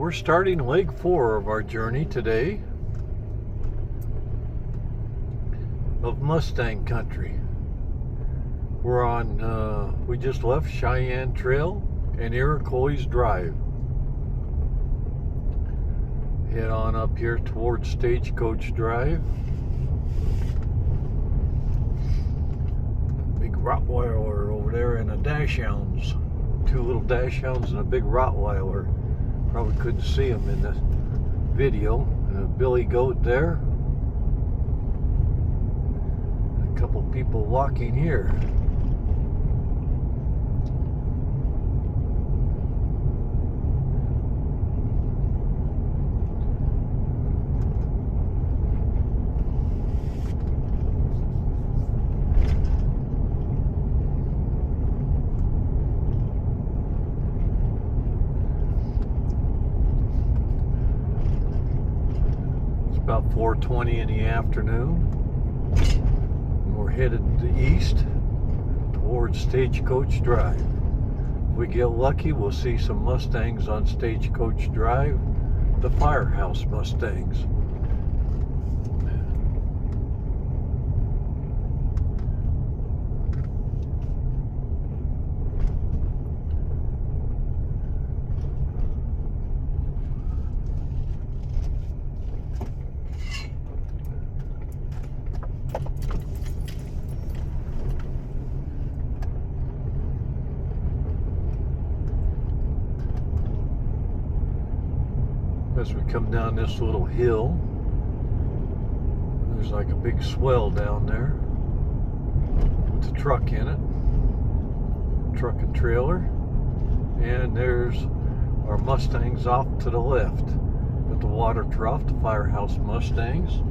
We're starting leg 4 of our journey today of Mustang Country. We're on, we just left Cheyenne Trail and Iroquois Drive. Head on up here towards Stagecoach Drive. Big Rottweiler over there and a dachshunds. 2 little dachshunds and a big Rottweiler. Probably couldn't see them in the video. And a billy goat there. And a couple people walking here. About 4:20 in the afternoon, and we're headed east towards Stagecoach Drive. If we get lucky, we'll see some Mustangs on Stagecoach Drive, the Firehouse Mustangs. As we come down this little hill, there's like a big swell down there with a truck in it, truck and trailer, and there's our Mustangs off to the left at the water trough, the Firehouse Mustangs.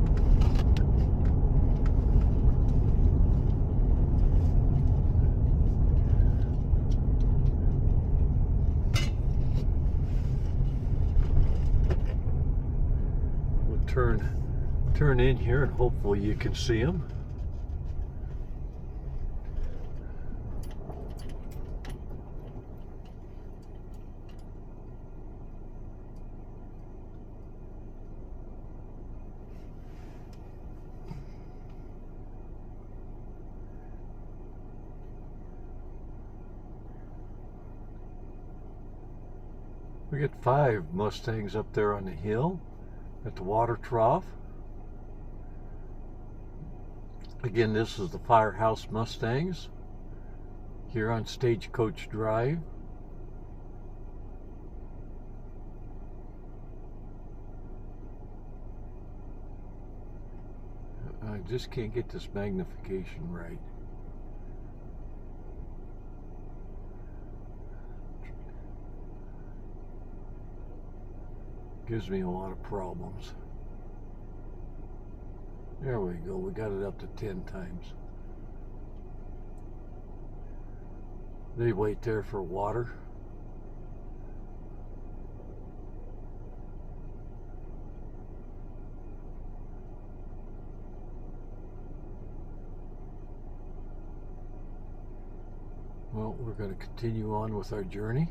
Turn in here and hopefully you can see them. We got 5 Mustangs up there on the hill at the water trough. Again, this is the Firehouse Mustangs here on Stagecoach Drive. I just can't get this magnification right. Gives me a lot of problems. There we go, we got it up to 10 times. They wait there for water. Well, we're going to continue on with our journey.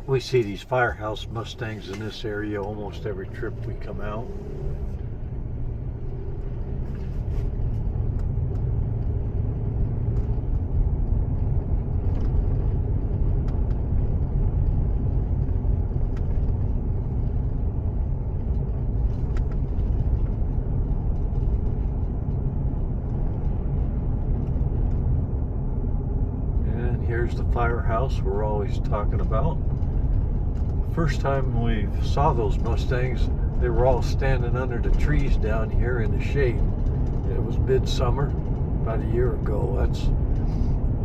We see these Firehouse Mustangs in this area almost every trip we come out. And here's the firehouse we're always talking about. First time we saw those Mustangs, they were all standing under the trees down here in the shade. It was midsummer, about a year ago. That's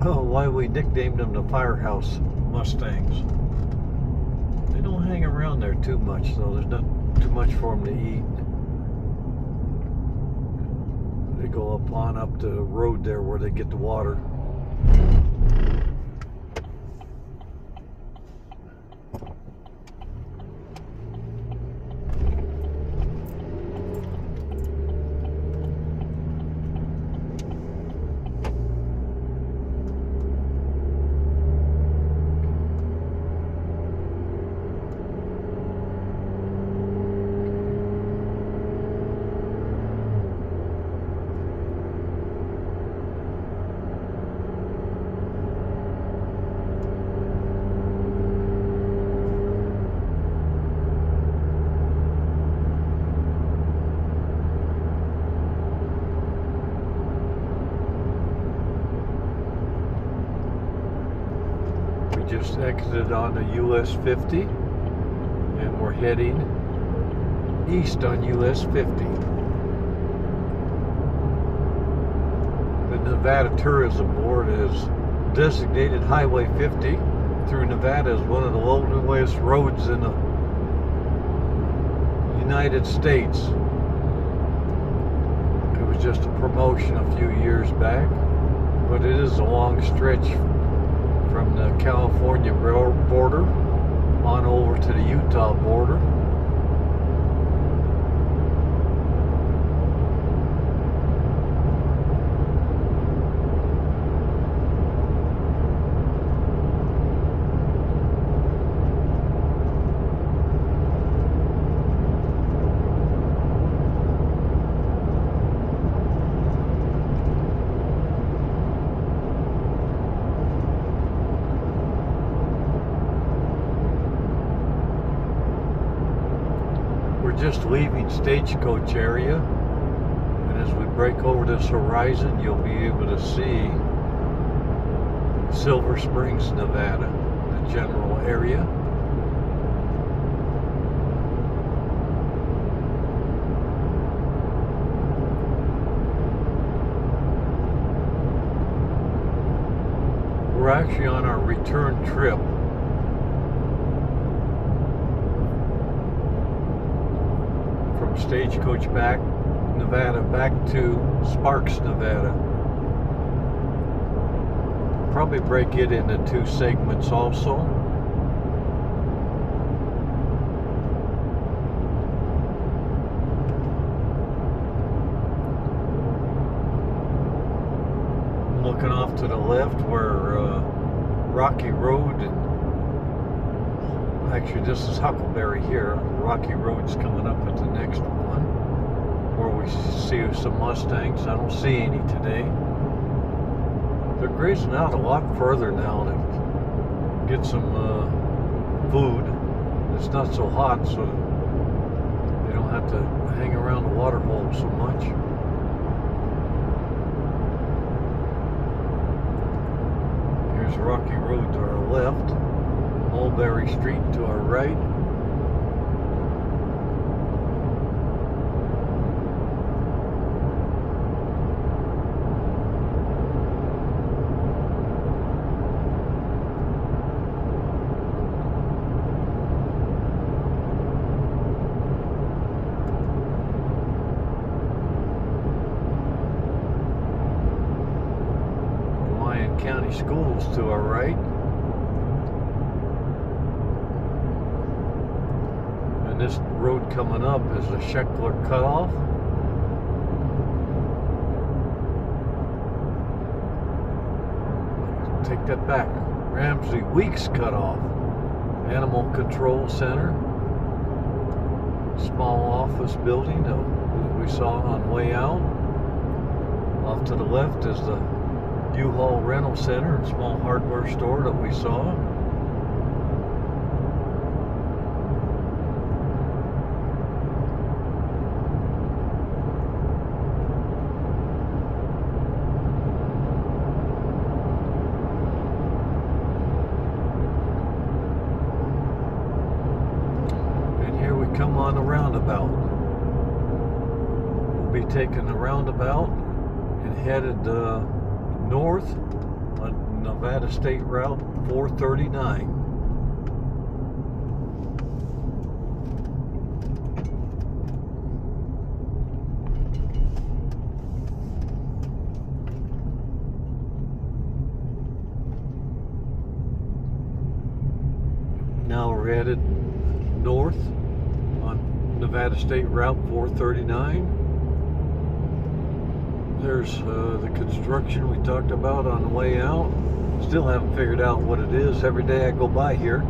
why we nicknamed them the Firehouse Mustangs. They don't hang around there too much, though. There's not too much for them to eat. They go up the road there where they get the water. just exited on the US 50 and we're heading east on US 50. The Nevada Tourism Board has designated Highway 50 through Nevada as one of the loneliest roads in the United States. It was just a promotion a few years back, but it is a long stretch from the California border on over to the Utah border. Just leaving Stagecoach area, and as we break over this horizon, you'll be able to see Silver Springs, Nevada, the general area. We're actually on our return trip Stagecoach back Nevada back to Sparks, Nevada. Probably break it into 2 segments also. I'm looking off to the left where Rocky Road, and actually this is Huckleberry here. Rocky Road's coming up at the next one, where we see some Mustangs. I don't see any today. They're grazing out a lot further now to get some food. It's not so hot, so they don't have to hang around the water hole so much. Here's Rocky Road to our left, Mulberry Street to our right. County Schools to our right, and this road coming up is the Sheckler Cutoff. Take that back, Ramsey Weeks Cutoff. Animal Control Center, small office building that we saw on the way out. Off to the left is the U-Haul Rental Center, a small hardware store that we saw. And here we come on the roundabout. We'll be taking the roundabout and headed north on Nevada State Route 439. Now we're headed north on Nevada State Route 439. There's the construction we talked about on the way out. Still haven't figured out what it is. Every day I go by here,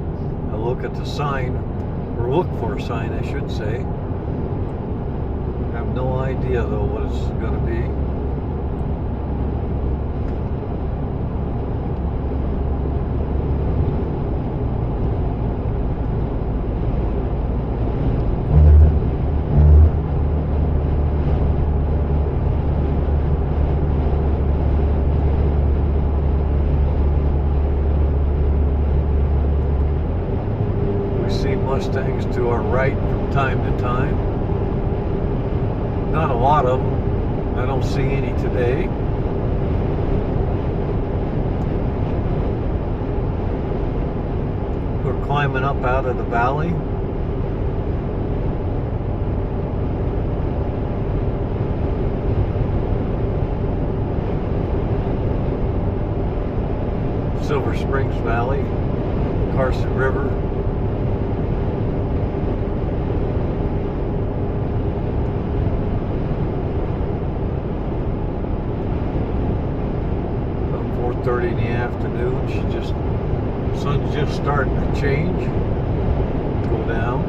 I look at the sign, or look for a sign, I should say. I have no idea though what it's going to be. Mustangs to our right from time to time. Not a lot of them. I don't see any today. We're climbing up out of the valley. Silver Springs Valley, Carson River. About 4:30 in the afternoon. Sun's just starting to change, go down.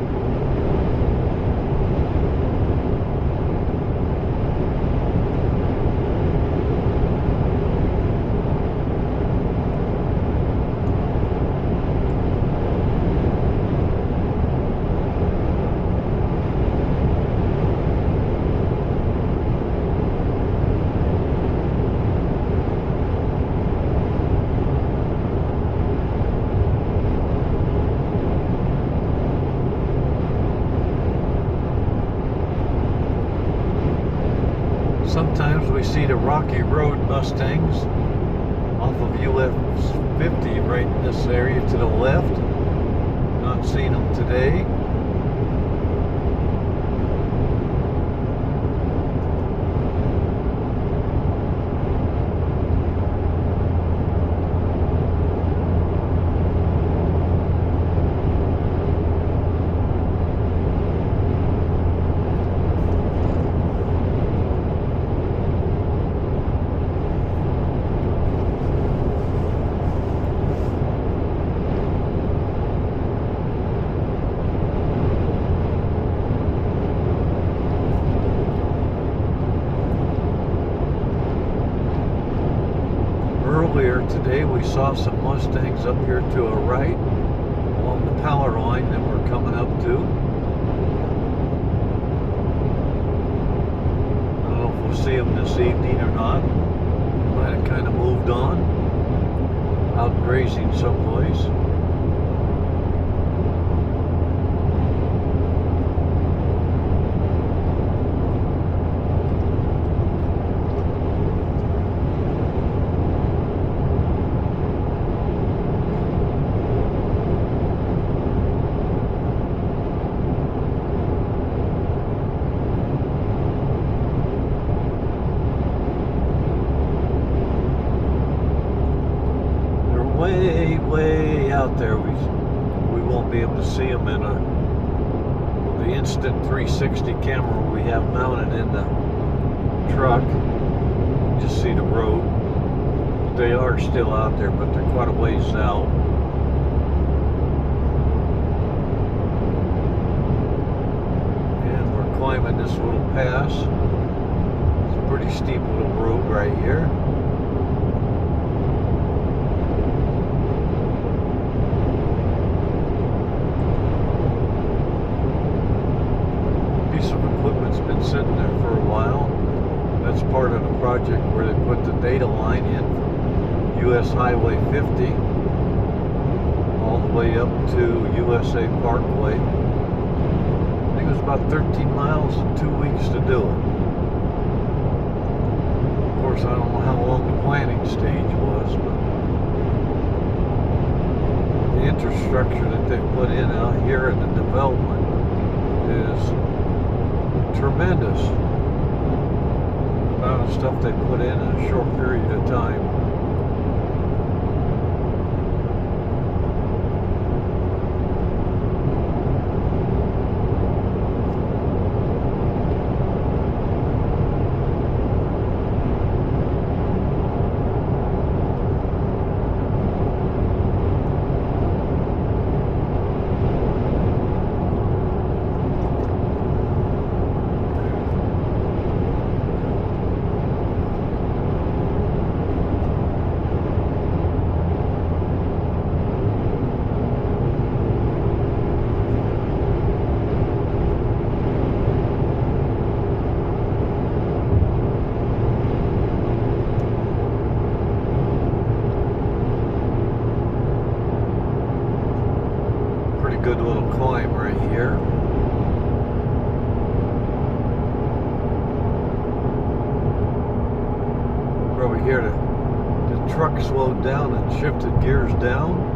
Sometimes we see the Rocky Road Mustangs off of US 50 right in this area to the left. Not seen them today. Earlier today we saw some Mustangs up here to our right along the power line that we're coming up to. I don't know if we'll see them this evening or not. Might have kind of moved on, out grazing someplace. Way out there, we won't be able to see them in the instant 360 camera we have mounted in the truck. Just see the road. They are still out there, but they're quite a ways out. And we're climbing this little pass. It's a pretty steep little road right here. Sitting there for a while. That's part of the project where they put the data line in from US Highway 50 all the way up to USA Parkway. I think it was about 13 miles and 2 weeks to do it. Of course, I don't know how long the planning stage was, but the infrastructure that they put in out here in the development is tremendous. The amount of stuff they put in a short period of time. good little climb right here. We're over here, the truck slowed down and shifted gears down.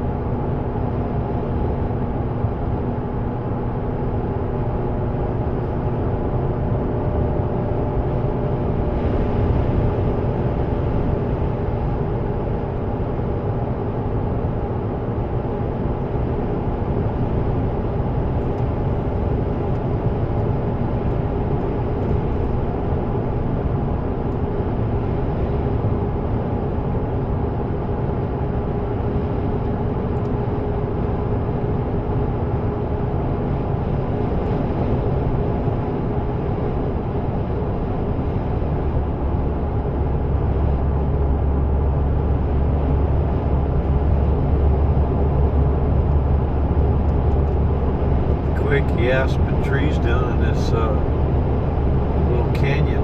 Quaky aspen trees down in this little canyon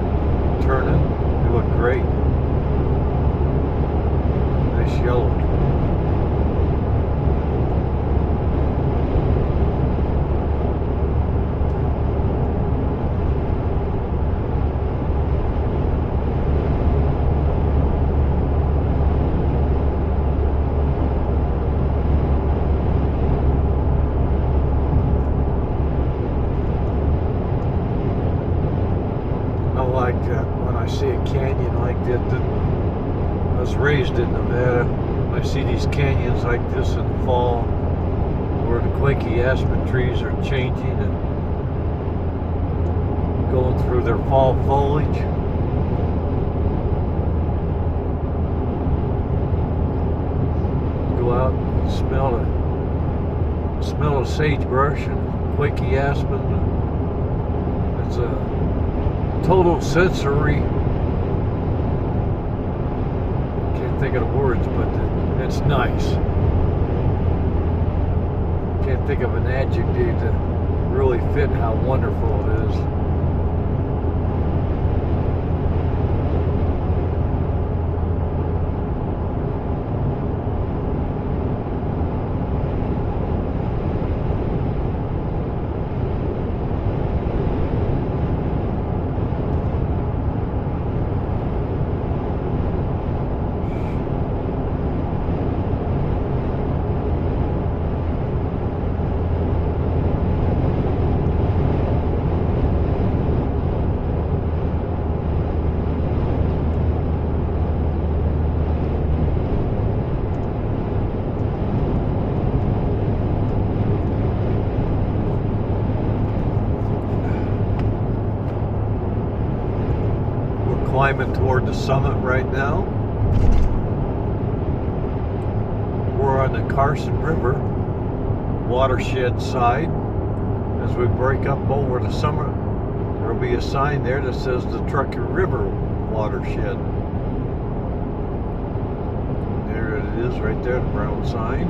turning. They look great. Nice yellow. When I see a canyon like that, I was raised in Nevada. I see these canyons like this in the fall where the quaky aspen trees are changing and going through their fall foliage. Go out and smell the sagebrush and quaky aspen. It's a total sensory, can't think of the words, but it's nice. Can't think of an adjective to really fit how wonderful it is. Climbing toward the summit right now. We're on the Carson River watershed side. As we break up over the summit, there'll be a sign there that says the Truckee River watershed. There it is right there, the brown sign.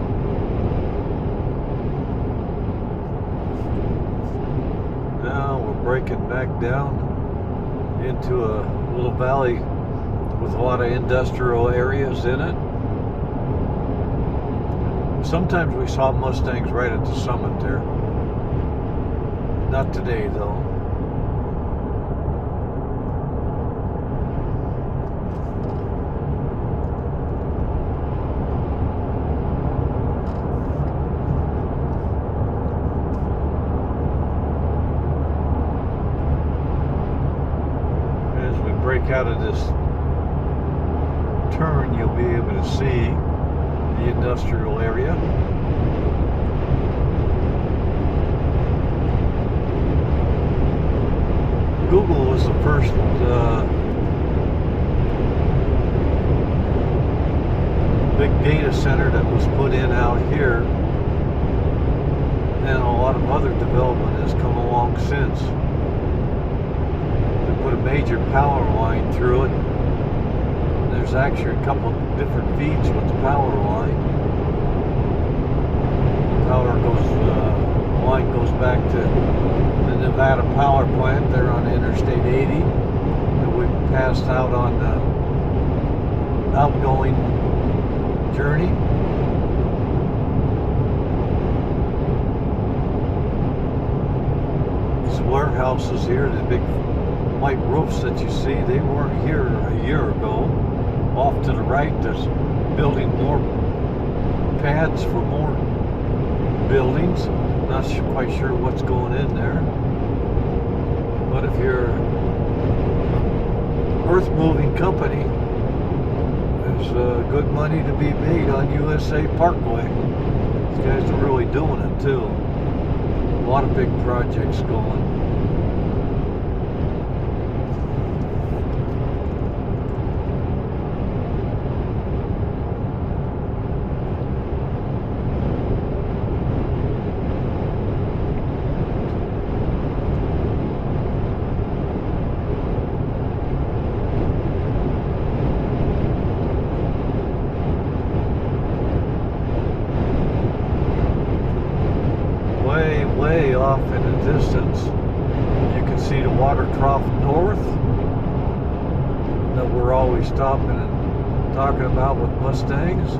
Now we're breaking back down into a little valley with a lot of industrial areas in it. Sometimes we saw Mustangs right at the summit there. Not today though. Break out of this turn, you'll be able to see the industrial area. Google was the first big data center that was put in out here, and a lot of other development has come along since. Put a major power line through it. There's actually a couple of different feeds with the power line. The power line goes back to the Nevada power plant there on Interstate 80 that we passed out on the outgoing journey. firehouses here, the big white roofs that you see, they weren't here a year ago. Off to the right, there's building more pads for more buildings. Not quite sure what's going in there. But if you're an earth-moving company, there's good money to be made on USA Parkway. These guys are really doing it too. A lot of big projects going. Way off in the distance, you can see the water trough north that we're always stopping and talking about with Mustangs.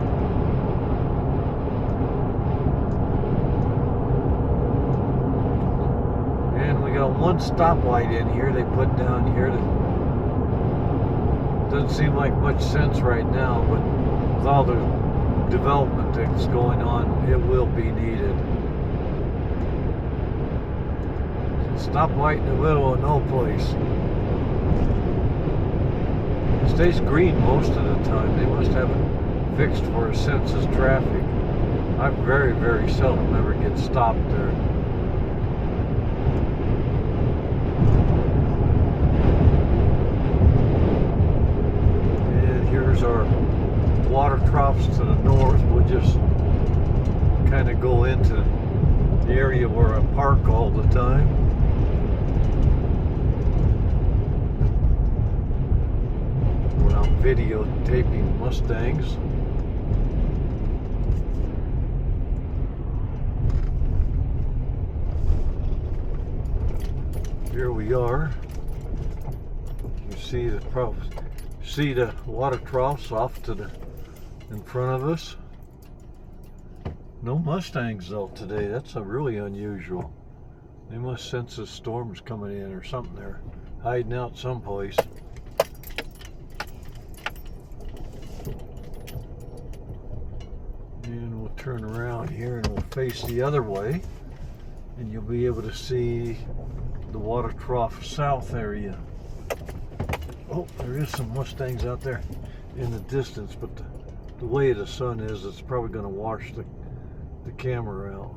And we got one stoplight in here they put down here that doesn't seem like much sense right now, but with all the development that's going on, it will be needed. Stoplight in the middle of no place. It stays green most of the time. They must have it fixed for a census traffic. I very seldom ever get stopped there. And here's our water troughs to the north. We'll just kind of go into the area where I park all the time. Videotaping Mustangs. Here we are. You see the water troughs off to the in front of us. No Mustangs though today. That's really unusual. They must sense the storms coming in or something. They're hiding out someplace. And we'll turn around here and we'll face the other way, and you'll be able to see the water trough south area. Oh, there is some Mustangs out there in the distance, but the way the sun is, it's probably going to wash the camera out.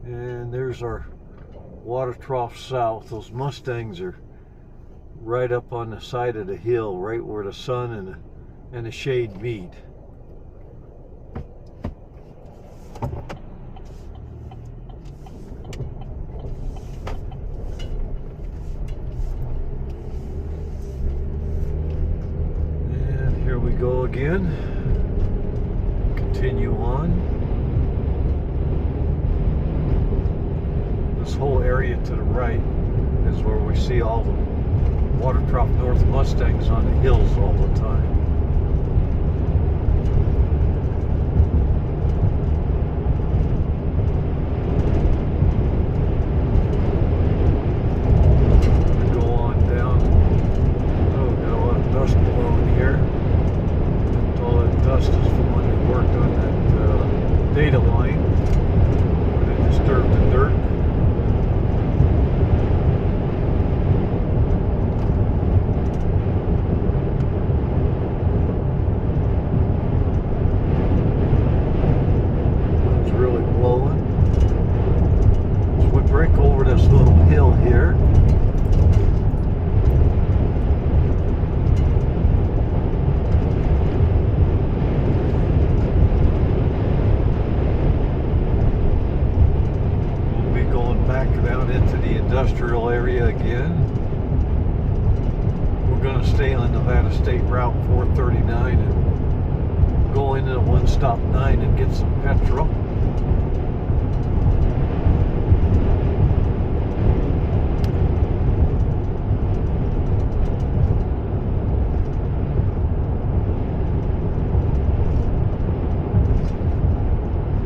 And there's our water trough south. Those Mustangs are right up on the side of the hill, right where the sun and the shade meet. Go again, continue on. This whole area to the right is where we see all the water trough north Mustangs on the hills all the time. We go on down. Oh, got a lot of dust blowing here. All that dust is from when they worked on that data line where they disturbed the dirt. It's really blowing. So we break over this little hill here. Down into the industrial area again. We're going to stay on Nevada State Route 439 and go into 1-stop 9 and get some petrol.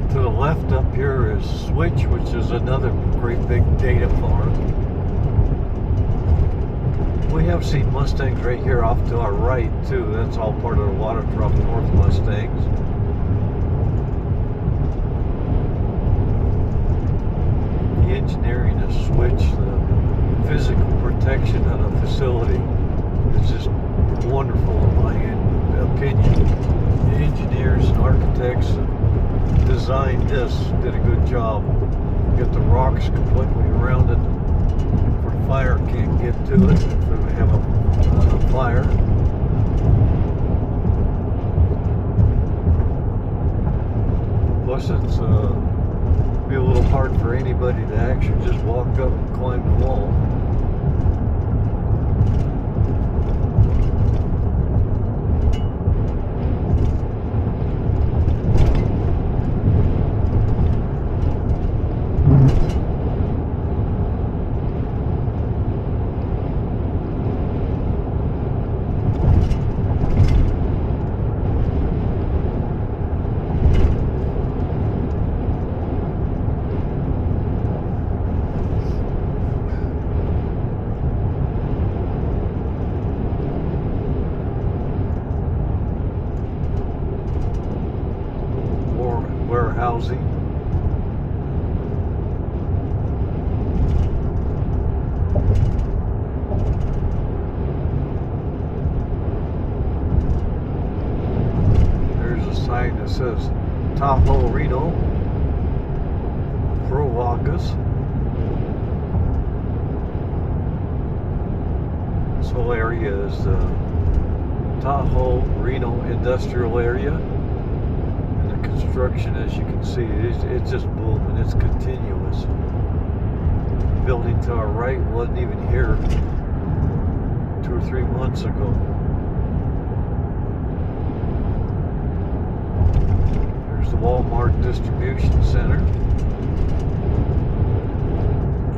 To the left up here is Switch, which is another great big data farm. We have seen Mustangs right here off to our right too. That's all part of the Water Trough North Mustangs. The engineering of Switch, the physical protection of the facility is just wonderful in my opinion. The engineers and architects that designed this did a good job. Get the rocks completely around it for fire can't get to it if we have a fire. Plus it's be a little hard for anybody to actually just walk up and climb the wall. Warehousing. There's a sign that says Tahoe Reno Provagas. This whole area is the Tahoe Reno industrial area. Construction, as you can see, it's just booming. It's continuous. Building to our right wasn't even here 2 or 3 months ago. There's the Walmart distribution center.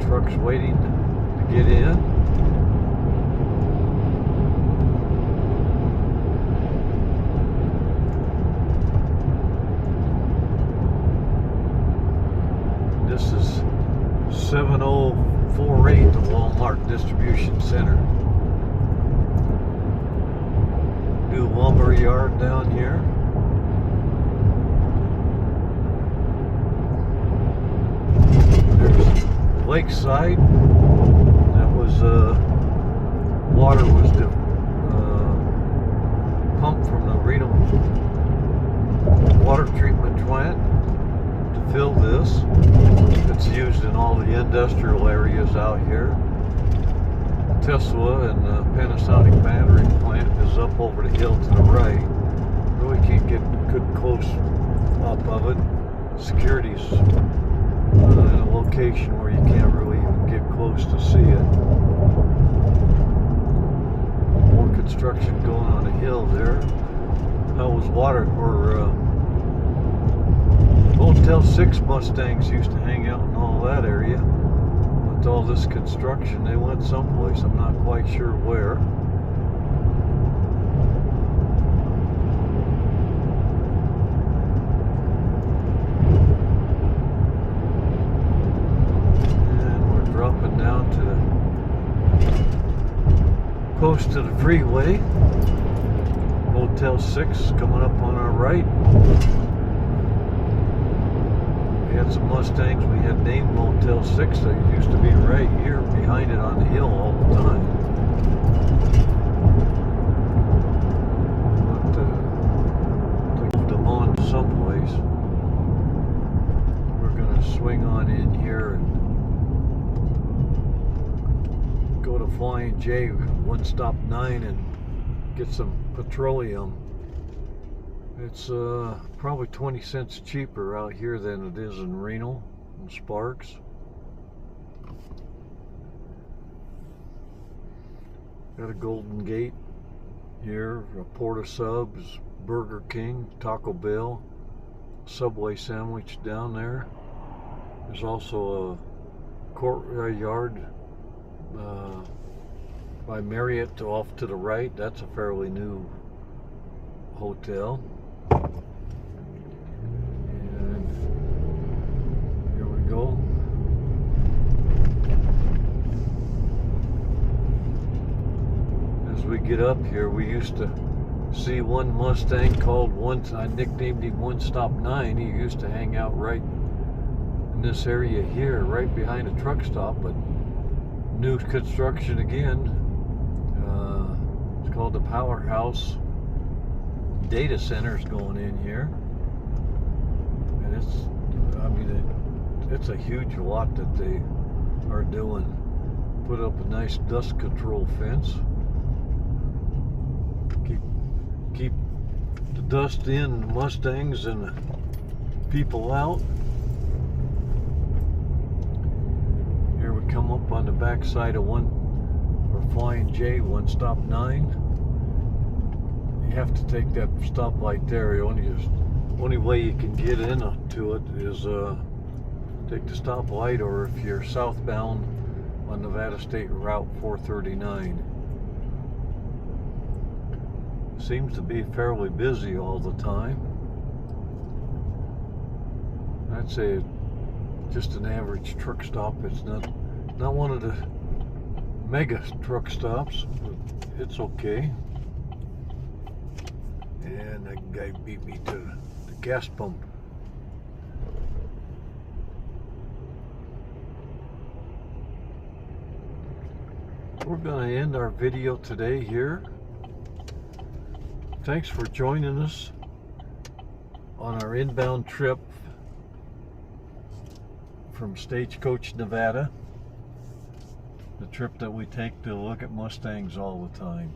Trucks waiting to get in. This is 7048, the Walmart Distribution Center. New lumber yard down here. There's Lakeside. That was water was pumped from the Reno water treatment plant to fill this. It's used in all the industrial areas out here. Tesla and the Panasonic battery plant is up over the hill to the right. Really can't get good close up of it. Security's in a location where you can't really even get close to see it. More construction going on the hill there. That was water or Motel 6 Mustangs used to hang out in all that area. With all this construction, they went someplace. I'm not quite sure where. And we're dropping down to close to the freeway. Motel 6 coming up on our right. We had some Mustangs we had named Motel 6 that used to be right here behind it on the hill all the time. But they moved them on to someplace. We're going to swing on in here and go to Flying J, One Stop 9, and get some petroleum. It's probably 20 cents cheaper out here than it is in Reno and Sparks. Got a Golden Gate here, a Porta Subs, Burger King, Taco Bell, Subway sandwich down there. There's also a courtyard by Marriott off to the right. That's a fairly new hotel. And get up here, we used to see one Mustang called I nicknamed him One Stop 9. He used to hang out right in this area here, right behind a truck stop, but new construction again. It's called the Powerhouse Data Center's going in here, and it's a huge lot that they are doing. Put up a nice dust control fence. Keep the dust in, the Mustangs and the people out. Here we come up on the back side of Flying J, One Stop 9. You have to take that stoplight there. The only way you can get into it is take the stoplight, or if you're southbound on Nevada State Route 439. Seems to be fairly busy all the time. I'd say just an average truck stop. It's not one of the mega truck stops, but it's okay. And that guy beat me to the gas pump. We're going to end our video today here. Thanks for joining us on our inbound trip from Stagecoach, Nevada. The trip that we take to look at Mustangs all the time.